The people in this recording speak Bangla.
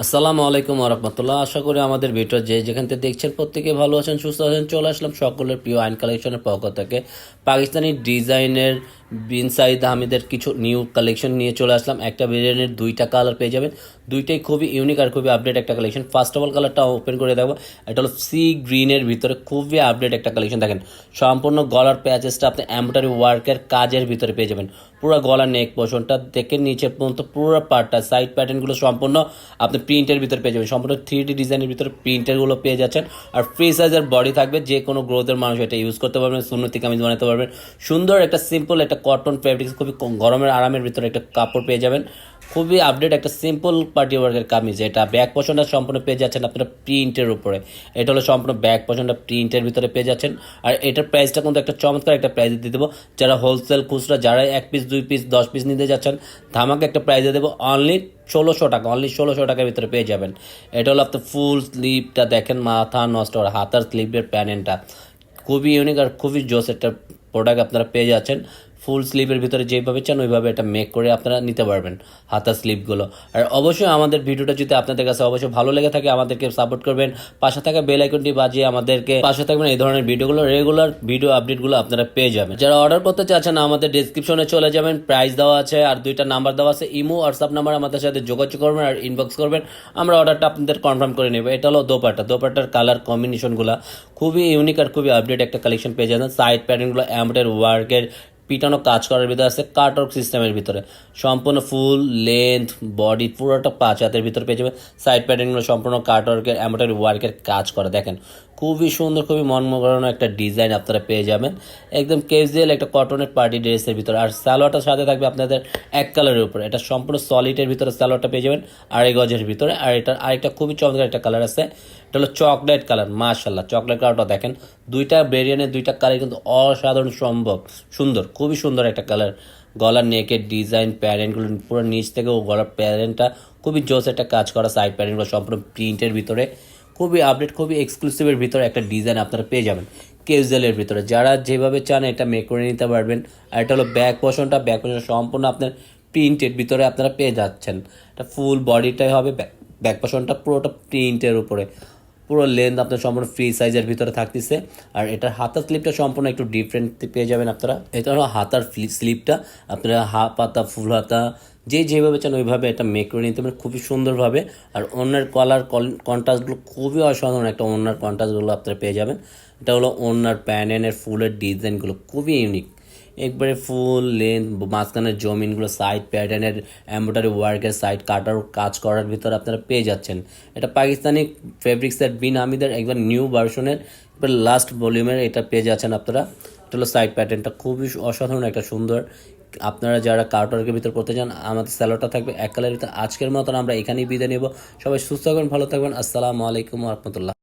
আসসালামু আলাইকুম রহমতুল্লাহ। আশা করি আমাদের ভিডিও যেখান থেকে দেখছেন প্রত্যেকে ভালো আছেন, সুস্থ আছেন। চলে আসলাম সকলের প্রিয় আইন কালেকশনের পক্ষ থেকে পাকিস্তানি ডিজাইনের বিন সাইদ আহমেদের কিছু নিউ কালেকশন নিয়ে চলে আসলাম। একটা ভেরিয়েন্টের দুইটা কালার পেয়ে যাবেন, দুইটাই খুবই ইউনিক আর খুবই আপডেট একটা কালেকশন। ফার্স্ট অফ অল কালারটা ওপেন করে দেখবো, এটা হলো সি গ্রিনের ভিতরে খুবই আপডেট একটা কালেকশন। দেখেন সম্পূর্ণ গলার প্যাচেসটা আপনি এমব্রয়ডারি ওয়ার্কের কাজের ভিতরে পেয়ে যাবেন। পুরো গলার নেক পোর্শনটা থেকে নিচে পর্যন্ত পুরো পার্টটা সাইড প্যাটার্নগুলো সম্পূর্ণ আপনি প্রিন্টের ভিতরে পেয়ে যাবেন। সম্পূর্ণ 3D ডিজাইনের ভিতরে প্রিন্টেরগুলো পেয়ে যাচ্ছেন। আর ফ্রি সাইজের বডি থাকবে, যে কোনো গ্রোথের মানুষ এটা ইউজ করতে পারবেন, সুন্নতি কামিজ বানাতে পারবেন। সুন্দর একটা সিম্পল একটা কটন ফ্যাব্রিক্স, খুবই গরমের আরামের ভিতরে একটা কাপড় পেয়ে যাবেন। খুবই আপডেট একটা সিম্পল পার্টি ওয়ার্কের কামিজ। এটা ব্যাক পোর্শনটা সম্পূর্ণ পেয়ে যাচ্ছেন আপনারা প্রিন্টের উপরে। এটা হলো সম্পূর্ণ ব্যাক পোর্শনটা প্রিন্টের ভিতরে পেয়ে যাচ্ছেন। আর এটার প্রাইসটা কিন্তু একটা চমৎকার একটা প্রাইস দিয়ে দেবো। যারা হোলসেল খুচরা, যারা 1 পিস 2 পিস 10 পিস নিতে যাচ্ছেন, ধামাকে একটা প্রাইসে দেবো অনলি 1600 টাকা। অনলি 1600 টাকার ভিতরে পেয়ে যাবেন। এটা হলো আপনার ফুল স্লিভটা দেখেন, মাথা নষ্ট আর হাতার স্লিভের প্যানেলটা খুবই ইউনিক আর খুবই জোস একটা প্রোডাক্ট আপনারা পেয়ে যাচ্ছেন। ফুল স্লিভের ভিতরে যেভাবে চান ওইভাবে এটা মেক করে আপনারা নিতে পারবেন হাতার স্লিভগুলো। আর অবশ্যই আমাদের ভিডিওটা যদি আপনাদের কাছে অবশ্যই ভালো লেগে থাকে, আমাদেরকে সাপোর্ট করবেন, পাশে থাকা বেল আইকনটি বাজিয়ে আমাদেরকে পাশে থাকবেন। এই ধরনের ভিডিওগুলো রেগুলার ভিডিও আপডেটগুলো আপনারা পেয়ে যাবেন। যারা অর্ডার করতে চাচ্ছেন আমাদের ডিসক্রিপশনে চলে যাবেন, প্রাইস দেওয়া আছে আর দুইটা নাম্বার দেওয়া আছে, ইমো হোয়াটসঅ্যাপ নাম্বার, আমাদের সাথে যোগাযোগ করবেন আর ইনবক্স করবেন, আমরা অর্ডারটা আপনাদের কনফার্ম করে নেব। এটা হলো দোপাট্টার কালার কম্বিনেশনগুলো খুবই ইউনিক আর খুবই আপডেট একটা কালেকশন পেয়ে যাবেন। সাইড প্যাটার্নগুলো এমব্রয়ডারি ওয়ার্কের পিটানো কাজ করার ভিতরে আছে, কাটওয়ার্ক সিস্টেমের ভিতরে সম্পূর্ণ ফুল লেন্থ বডি পুরোটা 5 হাতের ভিতরে পেয়ে যাবে। সাইড প্যাটার্নগুলো সম্পূর্ণ কাটওয়ার্কের এমব্রয়ডারি ওয়ার্কের কাজ করা। দেখেন খুবই সুন্দর, খুবই মনমোহন একটা ডিজাইন আপনারা পেয়ে যাবেন। একদম ক্যাজুয়াল একটা কটনের পার্টি ড্রেসের ভিতরে। আর সালোয়ারটার সাথে থাকবে আপনাদের এক কালারের উপরে। এটা সম্পূর্ণ সলিডের ভিতরে সালোয়ারটা পেয়ে যাবেন 2.5 গজের ভিতরে। আর এটার আরেকটা খুবই চমৎকার একটা কালার আছে, এটা হলো চকলেট কালার। মাশাআল্লাহ, চকলেট কালারটা দেখেন, দুইটা ভেরিয়েন্টের দুইটা কালার কিন্তু অসাধারণ সুন্দর, খুবই সুন্দর একটা কালার। গলার নেকের ডিজাইন প্যারেন্টগুলো পুরো নিচ থেকে ও গলার প্যারেন্টটা খুবই জোস একটা কাজ করা। সাইড প্যারেন্টগুলো সম্পূর্ণ প্রিন্টের ভিতরে খুবই আপডেট, খুবই এক্সক্লুসিভের ভিতরে একটা ডিজাইন আপনারা পেয়ে যাবেন ক্যাজুয়ালের ভিতরে। যারা যেভাবে চান এটা মেক করে নিতে পারবেন। আর এটা হলো ব্যাক পোর্শন সম্পূর্ণ আপনার প্রিন্টের ভিতরে আপনারা পেয়ে যাচ্ছেন। এটা ফুল বডিটাই হবে, ব্যাক পোর্শনটা পুরোটা প্রিন্টের উপরে। পুরো লেন্থ আপনার সম্পূর্ণ ফ্রি সাইজের ভিতরে থাকতেছে। আর এটার হাতার স্লিপটা সম্পূর্ণ একটু ডিফারেন্ট পেয়ে যাবেন আপনারা। এটা হলো হাতার স্লিপটা, আপনারা হাফ হাতা ফুল হাতা যেভাবে চান ওইভাবে এটা মেক করে নিতে পারেন খুবই সুন্দরভাবে। আর ওনার কালার কন্ট্রাস্টগুলো খুবই অসাধারণ একটা ওনার কন্ট্রাস্টগুলো আপনারা পেয়ে যাবেন। এটা হলো ওনার প্যানেনের ফুলের ডিজাইনগুলো খুবই ইউনিক, একবারে ফুল লেন্থ, মাঝখানের জমিনগুলো সাইড প্যাটার্নের এমব্রয়ডারি ওয়ার্কের সাইড কাটার কাজ করার ভিতরে আপনারা পেয়ে যাচ্ছেন। এটা পাকিস্তানি ফেব্রিক্সের বিন হামিদের একবার নিউ ভার্সনের লাস্ট ভলিউমের এটা পেয়ে যাচ্ছেন আপনারা। এটা হলো সাইড প্যাটার্নটা খুবই অসাধারণ একটা সুন্দর। আপনারা যারা কার্টওয়ার্কের ভিতর করতে চান, আমাদের স্যালোটা থাকবে এক কালারের ভিতরে। আজকের মতন আমরা এখানেই বিদায় নেব। সবাই সুস্থ থাকবেন, ভালো থাকবেন। আসসালামু আলাইকুম রহমতুল্লাহ।